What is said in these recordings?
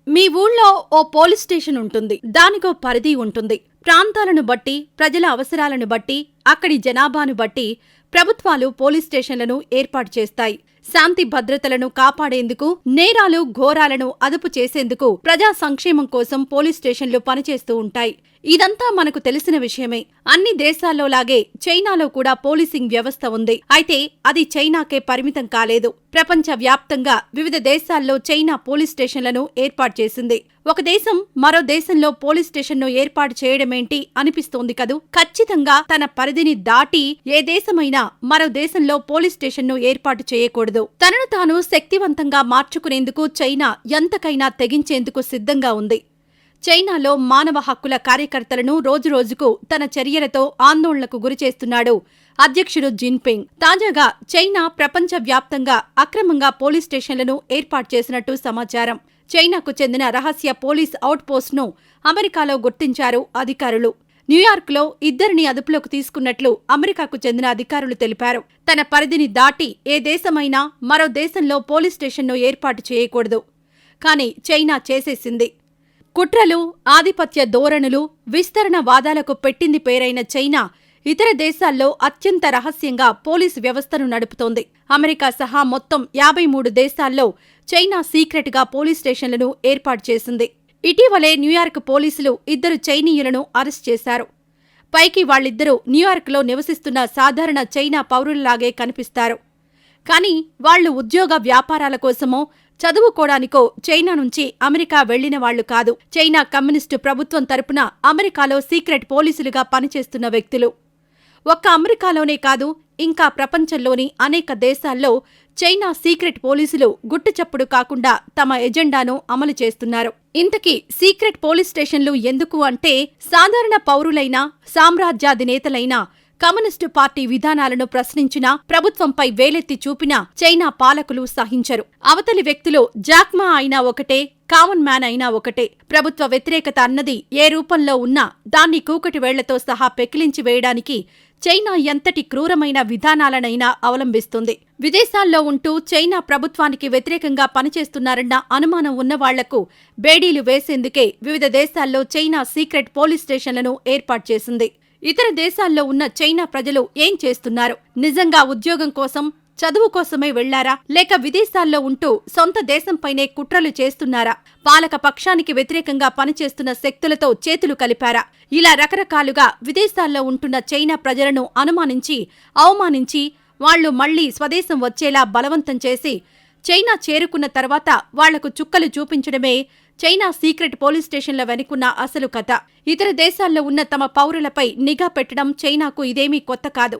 మీ ఊళ్ళో ఓ police station ఉంటుంది. దానికో పరిధి ఉంటుంది. ప్రాంతాలను బట్టి, ప్రజల అవసరాలను బట్టి, అక్కడి జనాభాను బట్టి ప్రభుత్వాలు పోలీస్ స్టేషన్లను ఏర్పాటు చేస్తాయి. శాంతి భద్రతలను కాపాడేందుకు, నేరాలు ఘోరాలను అదుపు చేసేందుకు, ప్రజా సంక్షేమం కోసం పోలీస్ స్టేషన్లు పనిచేస్తూ ఉంటాయి. ఇదంతా మనకు తెలిసిన విషయమే. అన్ని దేశాల్లోలాగే చైనాలో కూడా పోలీసింగ్ వ్యవస్థ ఉంది. అయితే అది చైనాకే పరిమితం కాలేదు. ప్రపంచ వ్యాప్తంగా వివిధ దేశాల్లో చైనా పోలీస్ స్టేషన్లను ఏర్పాటు చేసింది. ఒక దేశం మరో దేశంలో పోలీస్ స్టేషన్ను ఏర్పాటు చేయడమేంటి అనిపిస్తోంది కదూ. ఖచ్చితంగా తన పరిధిని దాటి ఏ దేశమైనా మరో దేశంలో పోలీస్ స్టేషన్ను ఏర్పాటు చేయకూడదు. తనను తాను శక్తివంతంగా మార్చుకునేందుకు చైనా ఎంతకైనా తెగించేందుకు సిద్ధంగా ఉంది. చైనాలో మానవ హక్కుల కార్యకర్తలను రోజురోజుకు తన చర్యలతో ఆందోళనకు గురిచేస్తున్నాడు అధ్యక్షుడు జిన్పింగ్. తాజాగా చైనా ప్రపంచవ్యాప్తంగా అక్రమంగా పోలీస్ స్టేషన్లను ఏర్పాటు చేసినట్టు సమాచారం. చైనాకు చెందిన రహస్య పోలీస్ అవుట్పోస్ట్ను అమెరికాలో గుర్తించారు అధికారులు. న్యూయార్క్లో ఇద్దరిని అదుపులోకి తీసుకున్నట్లు అమెరికాకు చెందిన అధికారులు తెలిపారు. తన పరిధిని దాటి ఏ దేశమైనా మరో దేశంలో పోలీస్ స్టేషన్ను ఏర్పాటు చేయకూడదు. కానీ చైనా చేసేసింది. కుట్రలు, ఆధిపత్య ధోరణులు, విస్తరణ వాదాలకు పెట్టింది పేరైన చైనా ఇతర దేశాల్లో అత్యంత రహస్యంగా పోలీసు వ్యవస్థను నడుపుతోంది. అమెరికా సహా మొత్తం 53 దేశాల్లో చైనా సీక్రెట్గా పోలీస్ స్టేషన్లను ఏర్పాటు చేసింది. ఇటీవలే న్యూయార్క్ పోలీసులు 2 చైనీయులను అరెస్ట్ చేశారు. పైకి వాళ్ళిద్దరూ న్యూయార్క్లో నివసిస్తున్న సాధారణ చైనా పౌరులలాగే కనిపిస్తారు. కానీ వాళ్లు ఉద్యోగ వ్యాపారాల కోసమో చదువుకోడానికో చైనా నుంచి అమెరికా వెళ్లిన వాళ్లు కాదు. చైనా కమ్యూనిస్టు ప్రభుత్వం తరపున అమెరికాలో సీక్రెట్ పోలీసులుగా పనిచేస్తున్న వ్యక్తులు. ఒక్క అమెరికాలోనే కాదు, ఇంకా ప్రపంచంలోని అనేక దేశాల్లో చైనా సీక్రెట్ పోలీసులు గుట్టుచప్పుడు కాకుండా తమ ఎజెండాను అమలు చేస్తున్నారు. ఇంతకీ సీక్రెట్ పోలీస్ స్టేషన్లు ఎందుకు అంటే, సాధారణ పౌరులైనా, సామ్రాజ్యాధినేతలైనా, కమ్యూనిస్టు పార్టీ విధానాలను ప్రశ్నించినా, ప్రభుత్వంపై వేలెత్తి చూపినా చైనా పాలకులు సహించరు. అవతలి వ్యక్తులు జాక్మా అయినా ఒకటే, కామన్ మ్యాన్ అయినా ఒకటే. ప్రభుత్వ వ్యతిరేకత అన్నది ఏ రూపంలో ఉన్నా దాన్ని కూకటి వేళ్లతో సహా పెకిలించి వేయడానికి చైనా ఎంతటి క్రూరమైన విధానాలనైనా అవలంబిస్తుంది. విదేశాల్లో ఉంటూ చైనా ప్రభుత్వానికి వ్యతిరేకంగా పనిచేస్తున్నారన్న అనుమానం ఉన్నవాళ్లకు బేడీలు వేసేందుకే వివిధ దేశాల్లో చైనా సీక్రెట్ పోలీస్ స్టేషన్లను ఏర్పాటు చేసింది. ఇతర దేశాల్లో ఉన్న చైనా ప్రజలు ఏం చేస్తున్నారు? నిజంగా ఉద్యోగం కోసం, చదువు కోసమే వెళ్లారా? లేక విదేశాల్లో ఉంటూ సొంత దేశంపైనే కుట్రలు చేస్తున్నారా? పాలక పక్షానికి వ్యతిరేకంగా పనిచేస్తున్న శక్తులతో చేతులు కలిపారా? ఇలా రకరకాలుగా విదేశాల్లో ఉంటున్న చైనా ప్రజలను అనుమానించి, అవమానించి, వాళ్లు మళ్లీ స్వదేశం వచ్చేలా బలవంతం చేసి, చైనా చేరుకున్న తర్వాత వాళ్లకు చుక్కలు చూపించడమే చైనా సీక్రెట్ పోలీస్ స్టేషన్ల వెనుకున్న అసలు కథ. ఇతర దేశాల్లో ఉన్న తమ పౌరులపై నిఘా పెట్టడం చైనాకు ఇదేమీ కొత్త కాదు.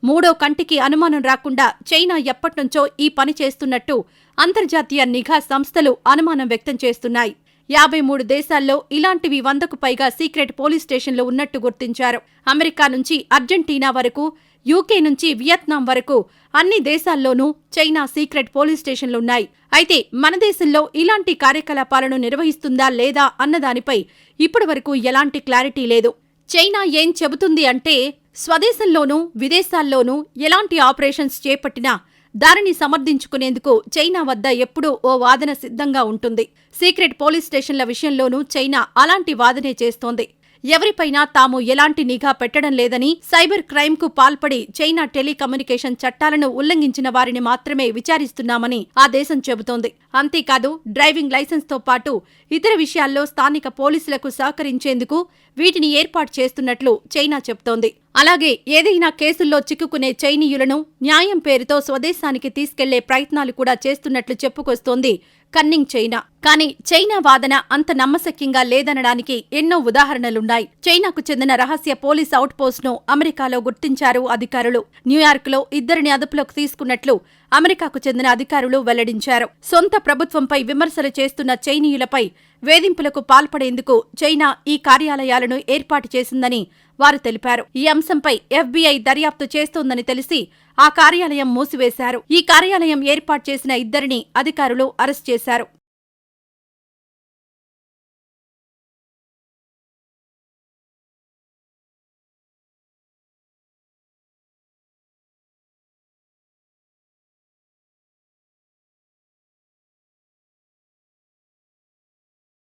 మూడో కంటికి అనుమానం రాకుండా చైనా ఎప్పట్నుంచో ఈ పని చేస్తున్నట్టు అంతర్జాతీయ నిఘా సంస్థలు అనుమానం వ్యక్తం చేస్తున్నాయి. 53 దేశాల్లో ఇలాంటివి 100కు పైగా సీక్రెట్ పోలీస్ స్టేషన్లు ఉన్నట్టు గుర్తించారు. అమెరికా నుంచి అర్జెంటీనా వరకు, యూకే నుంచి వియత్నాం వరకు అన్ని దేశాల్లోనూ చైనా సీక్రెట్ పోలీస్ స్టేషన్లున్నాయి. అయితే మన దేశంలో ఇలాంటి కార్యకలాపాలను నిర్వహిస్తుందా లేదా అన్నదానిపై ఇప్పటివరకు ఎలాంటి క్లారిటీ లేదు. చైనా ఏం చెబుతుంది అంటే, స్వదేశంలోనూ విదేశాల్లోనూ ఎలాంటి ఆపరేషన్స్ చేపట్టినా దానిని సమర్థించుకునేందుకు చైనా వద్ద ఎప్పుడూ ఓ వాదన సిద్ధంగా ఉంటుంది. సీక్రెట్ పోలీస్ స్టేషన్ల విషయంలోనూ చైనా అలాంటి వాదనే చేస్తోంది. ఎవరిపైనా తాము ఎలాంటి నిఘా పెట్టడం లేదని, సైబర్ క్రైమ్కు పాల్పడి చైనా టెలికమ్యూనికేషన్ చట్టాలను ఉల్లంఘించిన వారిని మాత్రమే విచారిస్తున్నామని ఆ దేశం చెబుతోంది. అంతేకాదు, డ్రైవింగ్ లైసెన్స్తో పాటు ఇతర విషయాల్లో స్థానిక పోలీసులకు సహకరించేందుకు వీటిని ఏర్పాటు చేస్తున్నట్లు చైనా చెబుతోంది. అలాగే ఏదైనా కేసుల్లో చిక్కుకునే చైనీయులను న్యాయం పేరుతో స్వదేశానికి తీసుకెళ్లే ప్రయత్నాలు కూడా చేస్తున్నట్లు చెప్పుకొస్తోంది కన్నింగ్ చైనా. కానీ చైనా వాదన అంత నమ్మశక్యంగా లేదనడానికి ఎన్నో ఉదాహరణలున్నాయి. చైనాకు చెందిన రహస్య పోలీస్ అవుట్పోస్ట్ను అమెరికాలో గుర్తించారు అధికారులు. న్యూయార్క్లో 2ని అదుపులోకి తీసుకున్నట్లు అమెరికాకు చెందిన అధికారులు వెల్లడించారు. సొంత ప్రభుత్వంపై విమర్శలు చేస్తున్న చైనీయులపై వేధింపులకు పాల్పడేందుకు చైనా ఈ కార్యాలయాలను ఏర్పాటు చేసిందని వారు తెలిపారు. ఈ అంశంపై FBI దర్యాప్తు చేస్తోందని తెలిసి ఆ కార్యాలయం మూసివేశారు. ఈ కార్యాలయం ఏర్పాటు చేసిన 2ని అధికారులు అరెస్ట్ చేశారు.